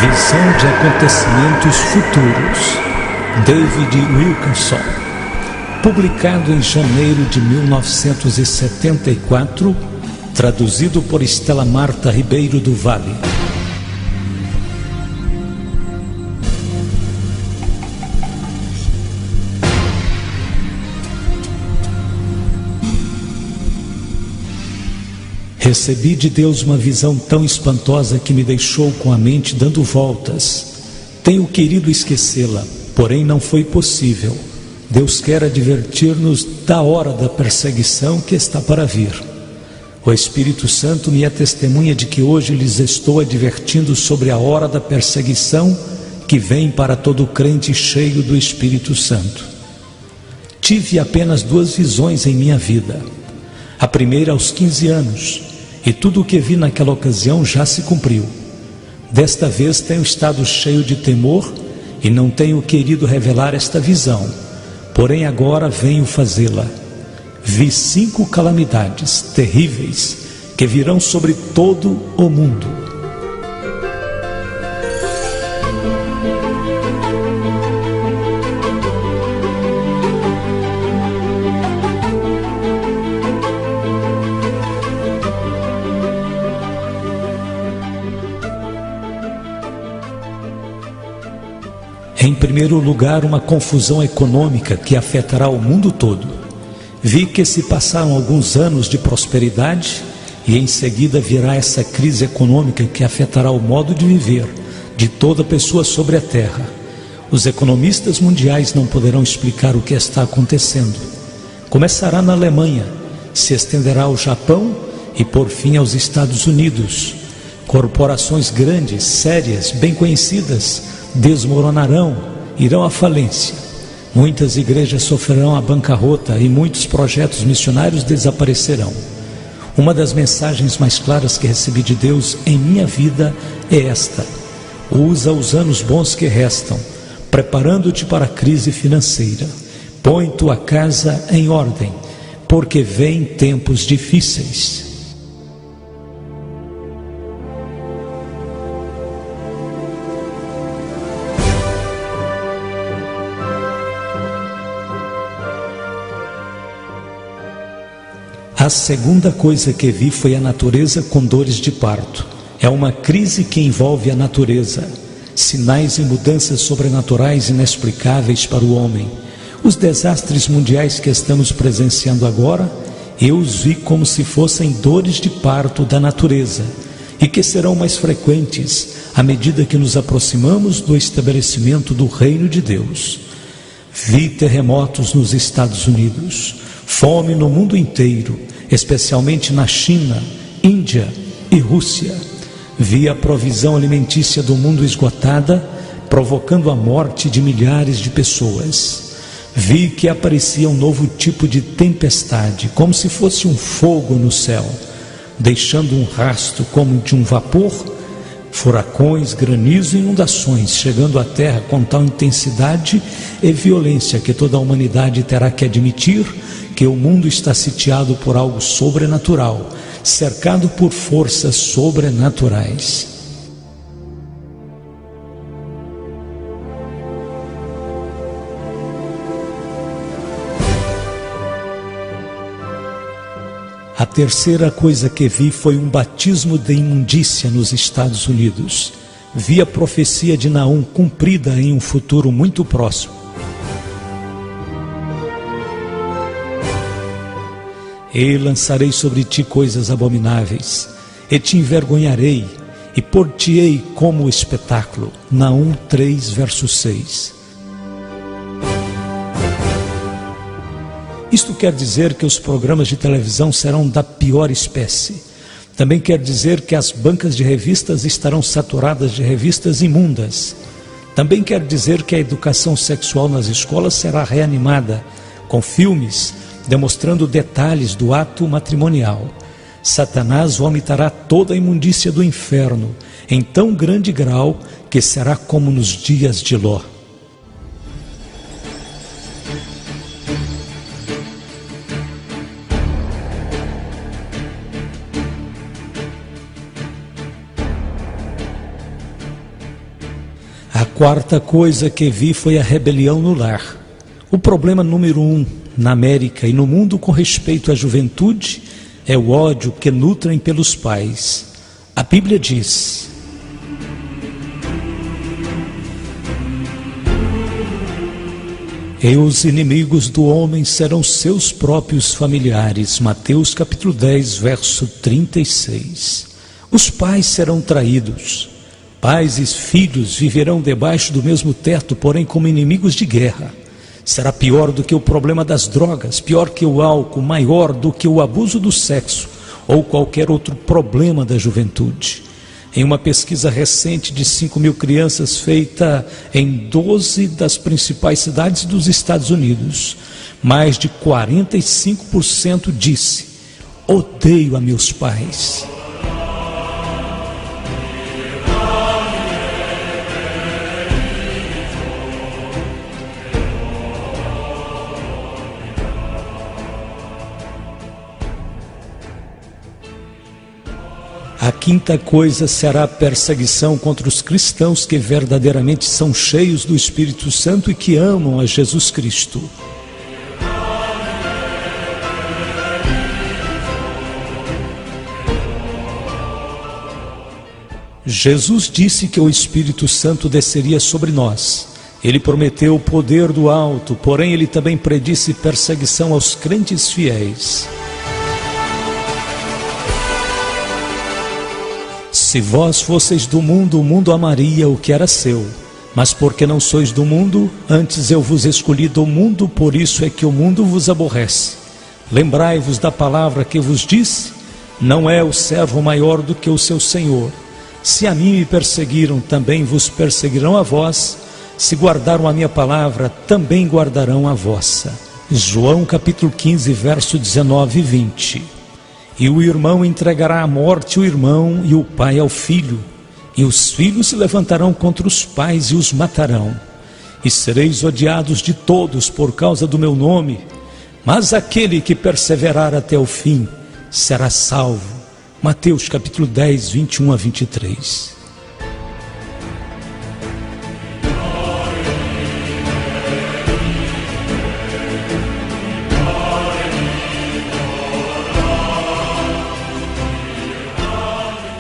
Visão de acontecimentos futuros, David Wilkerson. Publicado em janeiro de 1974, traduzido por Estela Marta Ribeiro do Vale. Recebi de Deus uma visão tão espantosa que me deixou com a mente dando voltas. Tenho querido esquecê-la, porém não foi possível. Deus quer advertir-nos da hora da perseguição que está para vir. O Espírito Santo me é testemunha de que hoje lhes estou advertindo sobre a hora da perseguição que vem para todo crente cheio do Espírito Santo. Tive apenas 2 visões em minha vida. A primeira aos 15 anos, e tudo o que vi naquela ocasião já se cumpriu. Desta vez tenho estado cheio de temor e não tenho querido revelar esta visão, porém agora venho fazê-la. Vi 5 calamidades terríveis que virão sobre todo o mundo. Em primeiro lugar, uma confusão econômica que afetará o mundo todo. Vi que se passaram alguns anos de prosperidade e em seguida virá essa crise econômica que afetará o modo de viver de toda pessoa sobre a terra. Os economistas mundiais não poderão explicar o que está acontecendo. Começará na Alemanha, se estenderá ao Japão e por fim aos Estados Unidos. Corporações grandes, sérias, bem conhecidas, desmoronarão, irão à falência. Muitas igrejas sofrerão a bancarrota e muitos projetos missionários desaparecerão. Uma das mensagens mais claras que recebi de Deus em minha vida é esta: usa os anos bons que restam, preparando-te para a crise financeira. Põe tua casa em ordem, porque vêm tempos difíceis. A segunda coisa que vi foi a natureza com dores de parto. É uma crise que envolve a natureza. Sinais e mudanças sobrenaturais inexplicáveis para o homem. Os desastres mundiais que estamos presenciando agora, eu os vi como se fossem dores de parto da natureza, e que serão mais frequentes à medida que nos aproximamos do estabelecimento do reino de Deus. Vi terremotos nos Estados Unidos, fome no mundo inteiro, especialmente na China, Índia e Rússia. Vi a provisão alimentícia do mundo esgotada, provocando a morte de milhares de pessoas. Vi que aparecia um novo tipo de tempestade, como se fosse um fogo no céu, deixando um rastro como de um vapor, furacões, granizo e inundações, chegando à terra com tal intensidade e violência que toda a humanidade terá que admitir que o mundo está sitiado por algo sobrenatural, cercado por forças sobrenaturais. A terceira coisa que vi foi um batismo de imundícia nos Estados Unidos. Vi a profecia de Naum cumprida em um futuro muito próximo. E lançarei sobre ti coisas abomináveis, e te envergonharei, e pôr-te-ei como espetáculo. Naum 3, verso 6. Isto quer dizer que os programas de televisão serão da pior espécie. Também quer dizer que as bancas de revistas estarão saturadas de revistas imundas. Também quer dizer que a educação sexual nas escolas será reanimada, com filmes demonstrando detalhes do ato matrimonial. Satanás vomitará toda a imundícia do inferno, em tão grande grau que será como nos dias de Ló. quarta coisa que vi foi a rebelião no lar. O problema número 1 na América e no mundo com respeito à juventude é o ódio que nutrem pelos pais. A Bíblia diz: e os inimigos do homem serão seus próprios familiares. Mateus capítulo 10, verso 36. Os pais serão traídos. Pais e filhos viverão debaixo do mesmo teto, porém como inimigos de guerra. Será pior do que o problema das drogas, pior que o álcool, maior do que o abuso do sexo ou qualquer outro problema da juventude. Em uma pesquisa recente de 5.000 crianças feita em 12 das principais cidades dos Estados Unidos, mais de 45% disse: odeio a meus pais. A quinta coisa será a perseguição contra os cristãos que verdadeiramente são cheios do Espírito Santo e que amam a Jesus Cristo. Jesus disse que o Espírito Santo desceria sobre nós. Ele prometeu o poder do alto, porém ele também predisse perseguição aos crentes fiéis. Se vós fosseis do mundo, o mundo amaria o que era seu. Mas porque não sois do mundo, antes eu vos escolhi do mundo, por isso é que o mundo vos aborrece. Lembrai-vos da palavra que vos disse: não é o servo maior do que o seu senhor. Se a mim me perseguiram, também vos perseguirão a vós. Se guardaram a minha palavra, também guardarão a vossa. João capítulo 15, verso 19 e 20. E o irmão entregará à morte o irmão, e o pai ao filho, e os filhos se levantarão contra os pais e os matarão. E sereis odiados de todos por causa do meu nome, mas aquele que perseverar até o fim será salvo. Mateus capítulo 10, 21 a 23.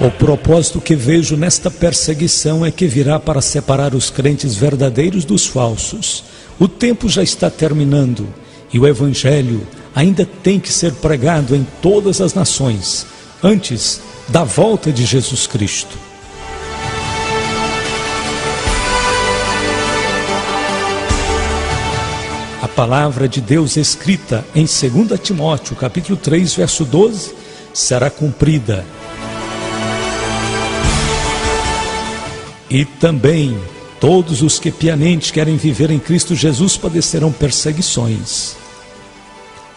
O propósito que vejo nesta perseguição é que virá para separar os crentes verdadeiros dos falsos. O tempo já está terminando e o Evangelho ainda tem que ser pregado em todas as nações, antes da volta de Jesus Cristo. A palavra de Deus escrita em 2 Timóteo, capítulo 3, verso 12, será cumprida. E também todos os que piamente querem viver em Cristo Jesus padecerão perseguições.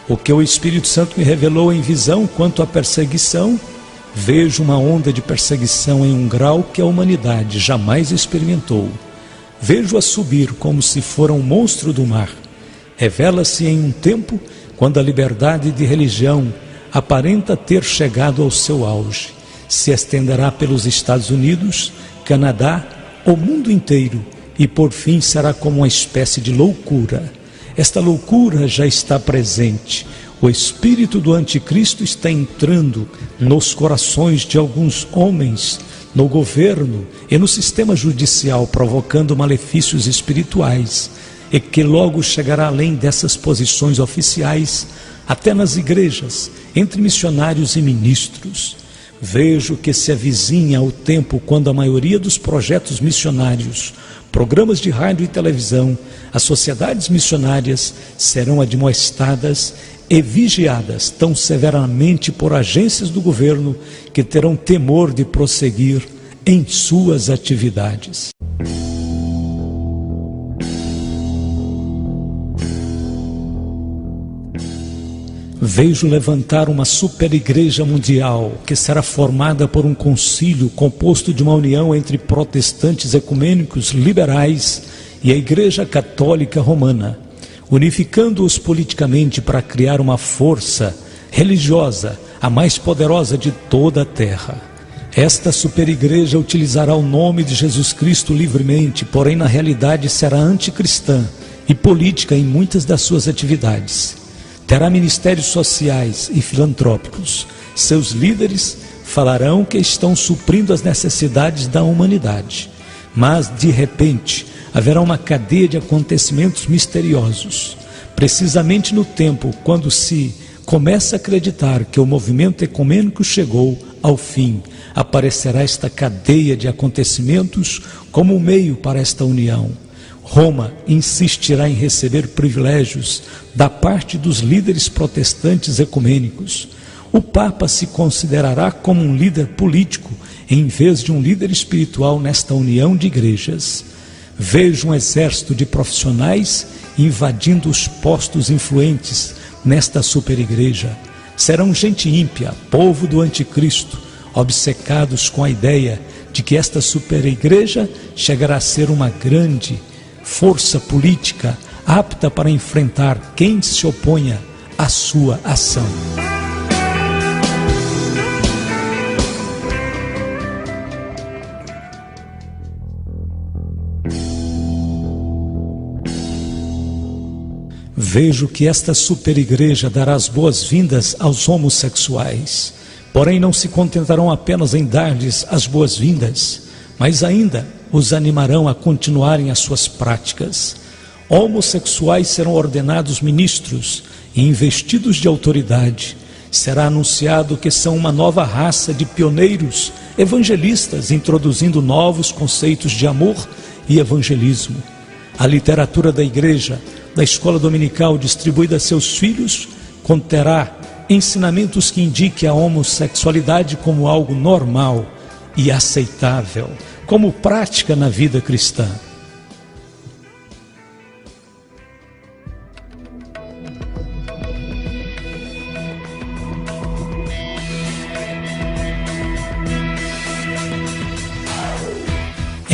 O que o Espírito Santo me revelou em visão quanto à perseguição, vejo uma onda de perseguição em um grau que a humanidade jamais experimentou. Vejo-a subir como se fora um monstro do mar. Revela-se em um tempo quando a liberdade de religião aparenta ter chegado ao seu auge. Se estenderá pelos Estados Unidos, Canadá, o mundo inteiro, e por fim será como uma espécie de loucura. Esta loucura já está presente. O espírito do anticristo está entrando nos corações de alguns homens, no governo e no sistema judicial, provocando malefícios espirituais, e que logo chegará além dessas posições oficiais, até nas igrejas, entre missionários e ministros. Vejo que se avizinha o tempo quando a maioria dos projetos missionários, programas de rádio e televisão, as sociedades missionárias serão admoestadas e vigiadas tão severamente por agências do governo que terão temor de prosseguir em suas atividades. Vejo levantar uma superigreja mundial que será formada por um concílio composto de uma união entre protestantes ecumênicos liberais e a Igreja Católica Romana, unificando-os politicamente para criar uma força religiosa, a mais poderosa de toda a terra. Esta superigreja utilizará o nome de Jesus Cristo livremente, porém na realidade será anticristã e política em muitas das suas atividades. Terá ministérios sociais e filantrópicos. Seus líderes falarão que estão suprindo as necessidades da humanidade. Mas, de repente, haverá uma cadeia de acontecimentos misteriosos. Precisamente no tempo quando se começa a acreditar que o movimento ecumênico chegou ao fim, aparecerá esta cadeia de acontecimentos como um meio para esta união. Roma insistirá em receber privilégios da parte dos líderes protestantes ecumênicos. O Papa se considerará como um líder político em vez de um líder espiritual nesta união de igrejas. Vejo um exército de profissionais invadindo os postos influentes nesta superigreja. Serão gente ímpia, povo do anticristo, obcecados com a ideia de que esta superigreja chegará a ser uma grande força política apta para enfrentar quem se oponha à sua ação. Vejo que esta superigreja dará as boas-vindas aos homossexuais, porém não se contentarão apenas em dar-lhes as boas-vindas, mas ainda os animarão a continuarem as suas práticas. Homossexuais serão ordenados ministros e investidos de autoridade. Será anunciado que são uma nova raça de pioneiros evangelistas, introduzindo novos conceitos de amor e evangelismo. A literatura da igreja, da escola dominical distribuída a seus filhos, conterá ensinamentos que indiquem a homossexualidade como algo normal e aceitável, como prática na vida cristã.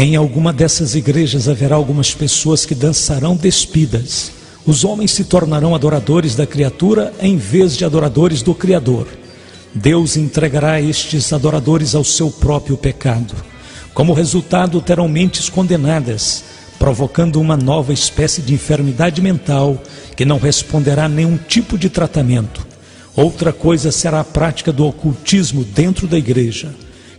Em alguma dessas igrejas haverá algumas pessoas que dançarão despidas. Os homens se tornarão adoradores da criatura em vez de adoradores do Criador. Deus entregará estes adoradores ao seu próprio pecado. Como resultado, terão mentes condenadas, provocando uma nova espécie de enfermidade mental que não responderá a nenhum tipo de tratamento. Outra coisa será a prática do ocultismo dentro da igreja.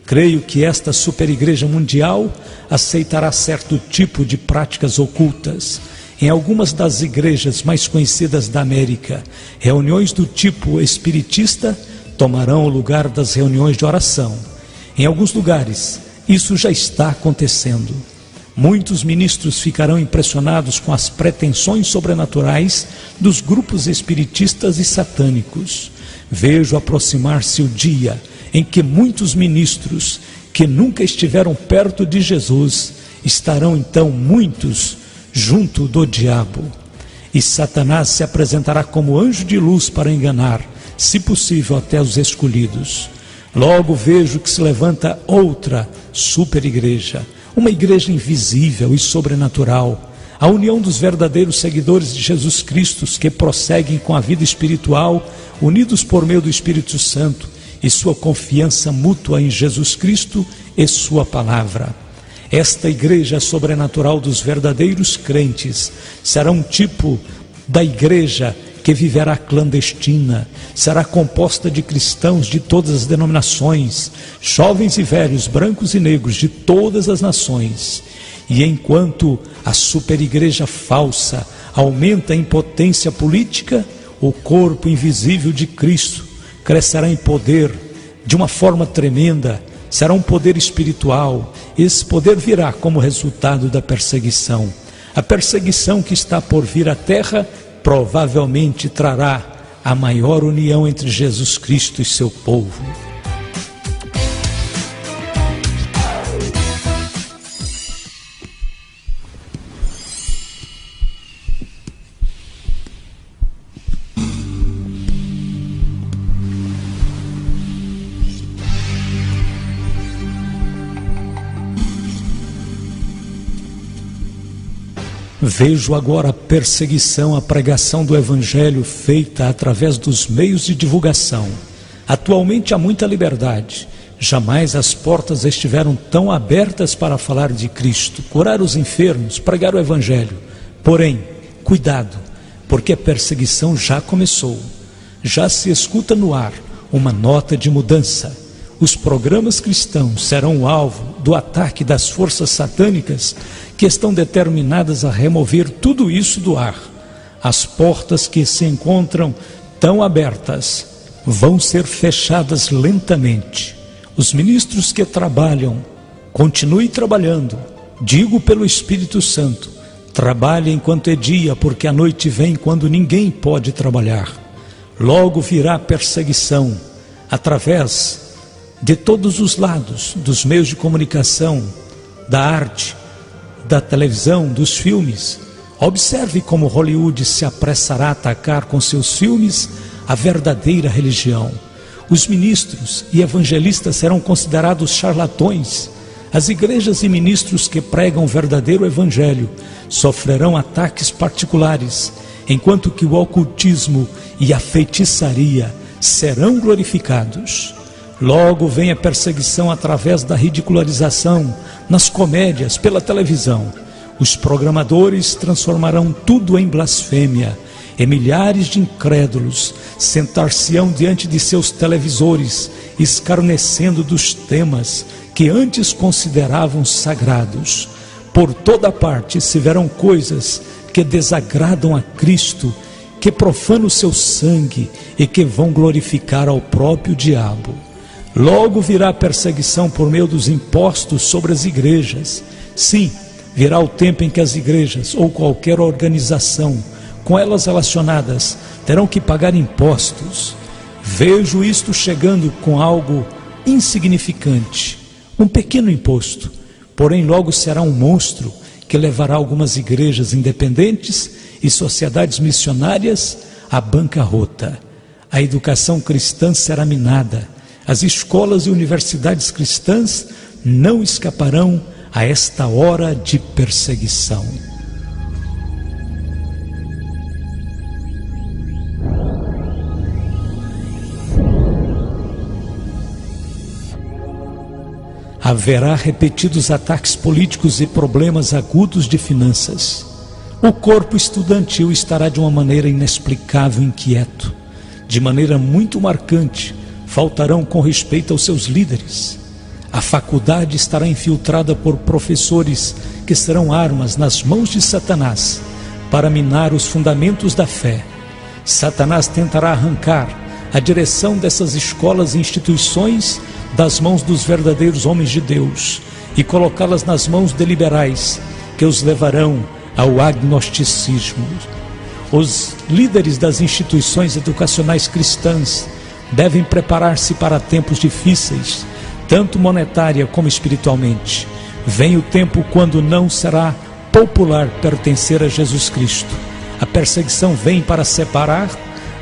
Creio que esta superigreja mundial aceitará certo tipo de práticas ocultas. Em algumas das igrejas mais conhecidas da América, reuniões do tipo espiritista tomarão o lugar das reuniões de oração. Em alguns lugares, isso já está acontecendo. Muitos ministros ficarão impressionados com as pretensões sobrenaturais dos grupos espiritistas e satânicos. Vejo aproximar-se o dia em que muitos ministros que nunca estiveram perto de Jesus estarão então muitos junto do diabo. E Satanás se apresentará como anjo de luz para enganar, se possível, até os escolhidos. Logo vejo que se levanta outra superigreja, uma igreja invisível e sobrenatural, a união dos verdadeiros seguidores de Jesus Cristo que prosseguem com a vida espiritual, unidos por meio do Espírito Santo e sua confiança mútua em Jesus Cristo e sua palavra. Esta igreja sobrenatural dos verdadeiros crentes será um tipo da igreja que viverá clandestina, será composta de cristãos de todas as denominações, jovens e velhos, brancos e negros de todas as nações. E enquanto a superigreja falsa aumenta em potência política, o corpo invisível de Cristo crescerá em poder de uma forma tremenda, será um poder espiritual. Esse poder virá como resultado da perseguição. A perseguição que está por vir à terra provavelmente trará a maior união entre Jesus Cristo e seu povo. Vejo agora a perseguição à pregação do Evangelho feita através dos meios de divulgação. Atualmente há muita liberdade. Jamais as portas estiveram tão abertas para falar de Cristo, curar os enfermos, pregar o Evangelho. Porém, cuidado, porque a perseguição já começou. Já se escuta no ar uma nota de mudança. Os programas cristãos serão o alvo do ataque das forças satânicas que estão determinadas a remover tudo isso do ar. As portas que se encontram tão abertas vão ser fechadas lentamente. Os ministros que trabalham, continue trabalhando. Digo pelo Espírito Santo, trabalhe enquanto é dia, porque a noite vem quando ninguém pode trabalhar. Logo virá perseguição, através de todos os lados, dos meios de comunicação, da arte, da televisão, dos filmes. Observe como Hollywood se apressará a atacar com seus filmes a verdadeira religião. Os ministros e evangelistas serão considerados charlatões. As igrejas e ministros que pregam o verdadeiro evangelho sofrerão ataques particulares, enquanto que o ocultismo e a feitiçaria serão glorificados. Logo vem a perseguição através da ridicularização, nas comédias, pela televisão. Os programadores transformarão tudo em blasfêmia, e milhares de incrédulos sentar-se-ão diante de seus televisores, escarnecendo dos temas que antes consideravam sagrados. Por toda parte se verão coisas que desagradam a Cristo, que profanam o seu sangue e que vão glorificar ao próprio diabo. Logo virá a perseguição por meio dos impostos sobre as igrejas. Sim, virá o tempo em que as igrejas ou qualquer organização com elas relacionadas terão que pagar impostos. Vejo isto chegando com algo insignificante, um pequeno imposto, porém logo será um monstro que levará algumas igrejas independentes e sociedades missionárias à bancarrota. A educação cristã será minada. As escolas e universidades cristãs não escaparão a esta hora de perseguição. Haverá repetidos ataques políticos e problemas agudos de finanças. O corpo estudantil estará de uma maneira inexplicável inquieto. De maneira muito marcante, faltarão com respeito aos seus líderes. A faculdade estará infiltrada por professores que serão armas nas mãos de Satanás para minar os fundamentos da fé. Satanás tentará arrancar a direção dessas escolas e instituições das mãos dos verdadeiros homens de Deus e colocá-las nas mãos de liberais que os levarão ao agnosticismo. Os líderes das instituições educacionais cristãs devem preparar-se para tempos difíceis, tanto monetária como espiritualmente. Vem o tempo quando não será popular pertencer a Jesus Cristo. A perseguição vem para separar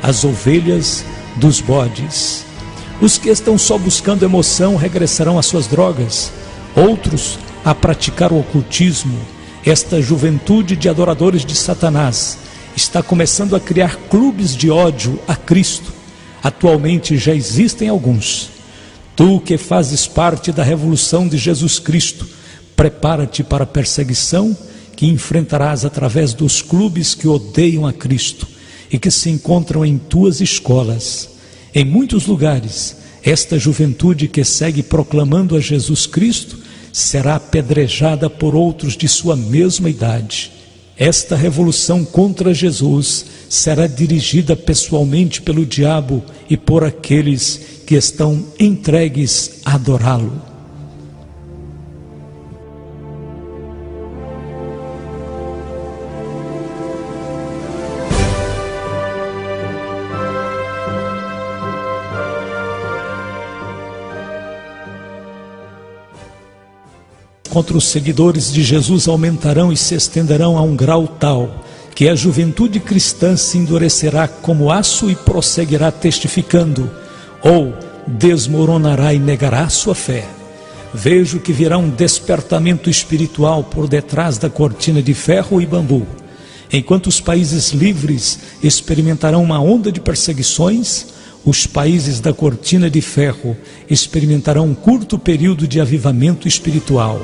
as ovelhas dos bodes. Os que estão só buscando emoção regressarão às suas drogas, outros a praticar o ocultismo. Esta juventude de adoradores de Satanás está começando a criar clubes de ódio a Cristo. Atualmente já existem alguns. Tu que fazes parte da revolução de Jesus Cristo, prepara-te para a perseguição que enfrentarás através dos clubes que odeiam a Cristo e que se encontram em tuas escolas. Em muitos lugares, esta juventude que segue proclamando a Jesus Cristo será apedrejada por outros de sua mesma idade. Esta revolução contra Jesus será dirigida pessoalmente pelo diabo e por aqueles que estão entregues a adorá-lo. Contra os seguidores de Jesus aumentarão e se estenderão a um grau tal que a juventude cristã se endurecerá como aço e prosseguirá testificando, ou desmoronará e negará sua fé. Vejo que virá um despertamento espiritual por detrás da cortina de ferro e bambu. Enquanto os países livres experimentarão uma onda de perseguições, os países da cortina de ferro experimentarão um curto período de avivamento espiritual.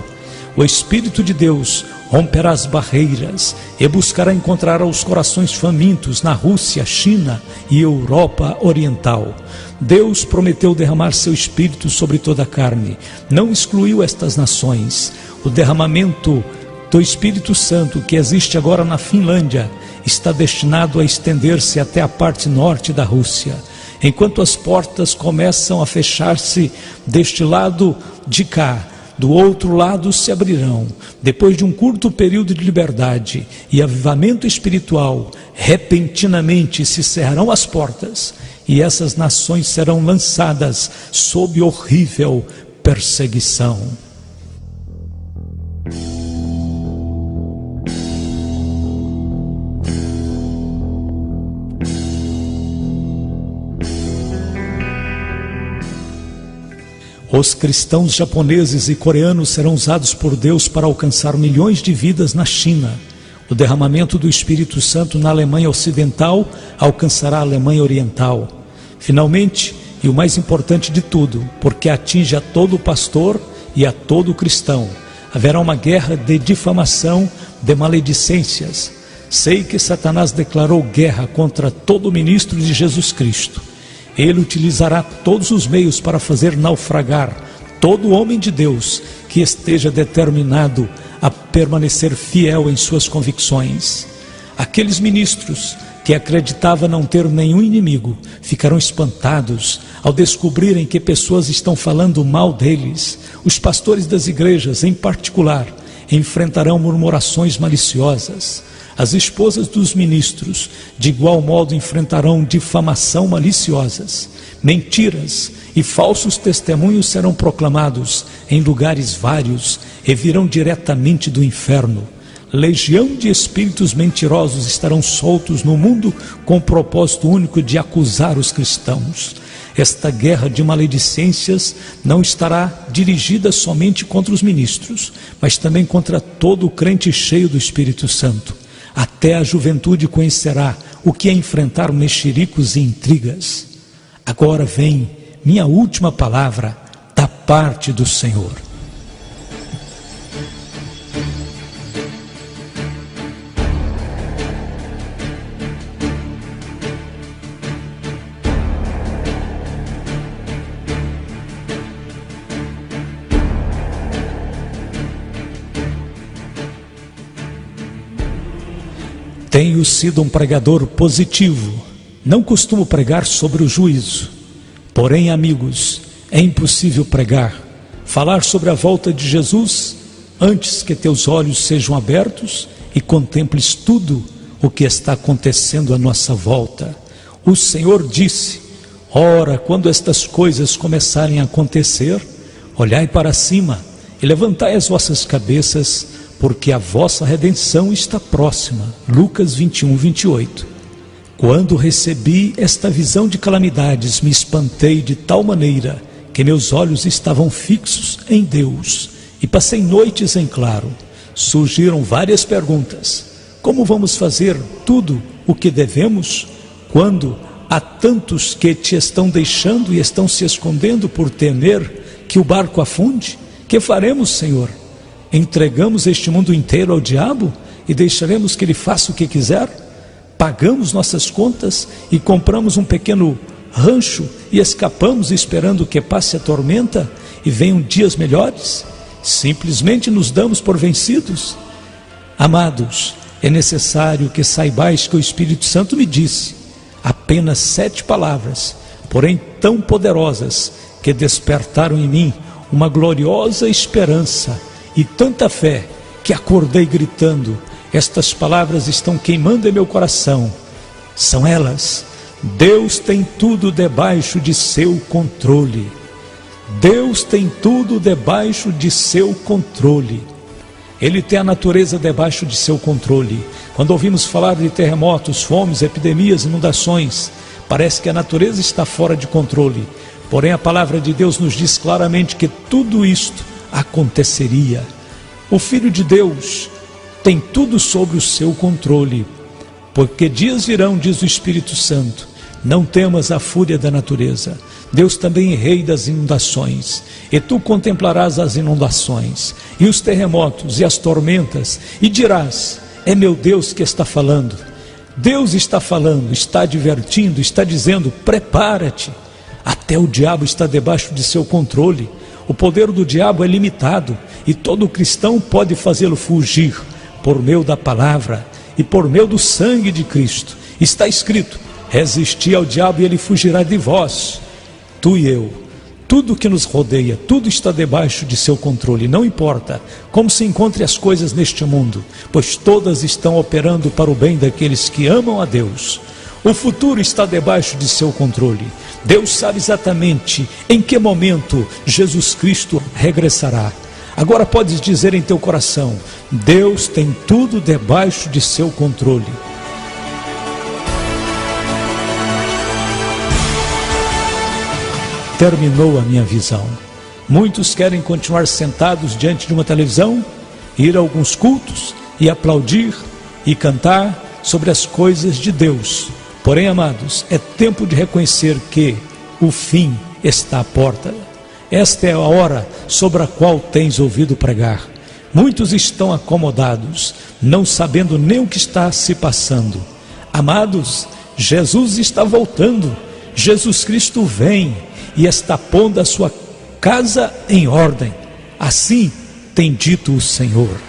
O Espírito de Deus romperá as barreiras e buscará encontrar os corações famintos na Rússia, China e Europa Oriental. Deus prometeu derramar seu Espírito sobre toda a carne. Não excluiu estas nações. O derramamento do Espírito Santo que existe agora na Finlândia está destinado a estender-se até a parte norte da Rússia. Enquanto as portas começam a fechar-se deste lado de cá, do outro lado se abrirão. Depois de um curto período de liberdade e avivamento espiritual, repentinamente se cerrarão as portas e essas nações serão lançadas sob horrível perseguição. Os cristãos japoneses e coreanos serão usados por Deus para alcançar milhões de vidas na China. O derramamento do Espírito Santo na Alemanha Ocidental alcançará a Alemanha Oriental. Finalmente, e o mais importante de tudo, porque atinge a todo pastor e a todo cristão, haverá uma guerra de difamação, de maledicências. Sei que Satanás declarou guerra contra todo ministro de Jesus Cristo. Ele utilizará todos os meios para fazer naufragar todo homem de Deus que esteja determinado a permanecer fiel em suas convicções. Aqueles ministros que acreditavam não ter nenhum inimigo ficarão espantados ao descobrirem que pessoas estão falando mal deles. Os pastores das igrejas, em particular, enfrentarão murmurações maliciosas. As esposas dos ministros, de igual modo, enfrentarão difamação maliciosas. Mentiras e falsos testemunhos serão proclamados em lugares vários e virão diretamente do inferno. Legião de espíritos mentirosos estarão soltos no mundo com o propósito único de acusar os cristãos. Esta guerra de maledicências não estará dirigida somente contra os ministros, mas também contra todo o crente cheio do Espírito Santo. Até a juventude conhecerá o que é enfrentar mexericos e intrigas. Agora vem minha última palavra da parte do Senhor. Tenho sido um pregador positivo, não costumo pregar sobre o juízo. Porém, amigos, é impossível pregar, falar sobre a volta de Jesus antes que teus olhos sejam abertos e contemples tudo o que está acontecendo à nossa volta. O Senhor disse: ora, quando estas coisas começarem a acontecer, olhai para cima e levantai as vossas cabeças, porque a vossa redenção está próxima. Lucas 21, 28. Quando recebi esta visão de calamidades, me espantei de tal maneira que meus olhos estavam fixos em Deus e passei noites em claro. Surgiram várias perguntas. Como vamos fazer tudo o que devemos quando há tantos que te estão deixando e estão se escondendo por temer que o barco afunde? Que faremos, Senhor? Entregamos este mundo inteiro ao diabo e deixaremos que ele faça o que quiser? Pagamos nossas contas e compramos um pequeno rancho e escapamos esperando que passe a tormenta e venham dias melhores? Simplesmente nos damos por vencidos? Amados, é necessário que saibais que o Espírito Santo me disse apenas 7 palavras, porém tão poderosas que despertaram em mim uma gloriosa esperança e tanta fé que acordei gritando. Estas palavras estão queimando em meu coração. São elas: Deus tem tudo debaixo de seu controle. Deus tem tudo debaixo de seu controle. Ele tem a natureza debaixo de seu controle. Quando ouvimos falar de terremotos, fomes, epidemias, inundações, parece que a natureza está fora de controle. Porém, a palavra de Deus nos diz claramente que tudo isto aconteceria. O Filho de Deus tem tudo sob o seu controle, porque dias virão, diz o Espírito Santo, Não temas a fúria da natureza. Deus também é rei das inundações, e tu contemplarás as inundações, e os terremotos, e as tormentas, e dirás, é meu Deus que está falando. Deus está falando, está advertindo, está dizendo, prepara-te. Até o diabo está debaixo de seu controle. O poder do diabo é limitado, e todo cristão pode fazê-lo fugir, por meio da palavra, e por meio do sangue de Cristo. Está escrito, resisti ao diabo e ele fugirá de vós. Tu e eu, tudo que nos rodeia, tudo está debaixo de seu controle. Não importa como se encontrem as coisas neste mundo, pois todas estão operando para o bem daqueles que amam a Deus. O futuro está debaixo de seu controle. Deus sabe exatamente em que momento Jesus Cristo regressará. Agora podes dizer em teu coração, Deus tem tudo debaixo de seu controle. Terminou a minha visão. Muitos querem continuar sentados diante de uma televisão, ir a alguns cultos e aplaudir e cantar sobre as coisas de Deus. Porém, amados, é tempo de reconhecer que o fim está à porta. Esta é a hora sobre a qual tens ouvido pregar. Muitos estão acomodados, não sabendo nem o que está se passando. Amados, Jesus está voltando. Jesus Cristo vem e está pondo a sua casa em ordem. Assim tem dito o Senhor.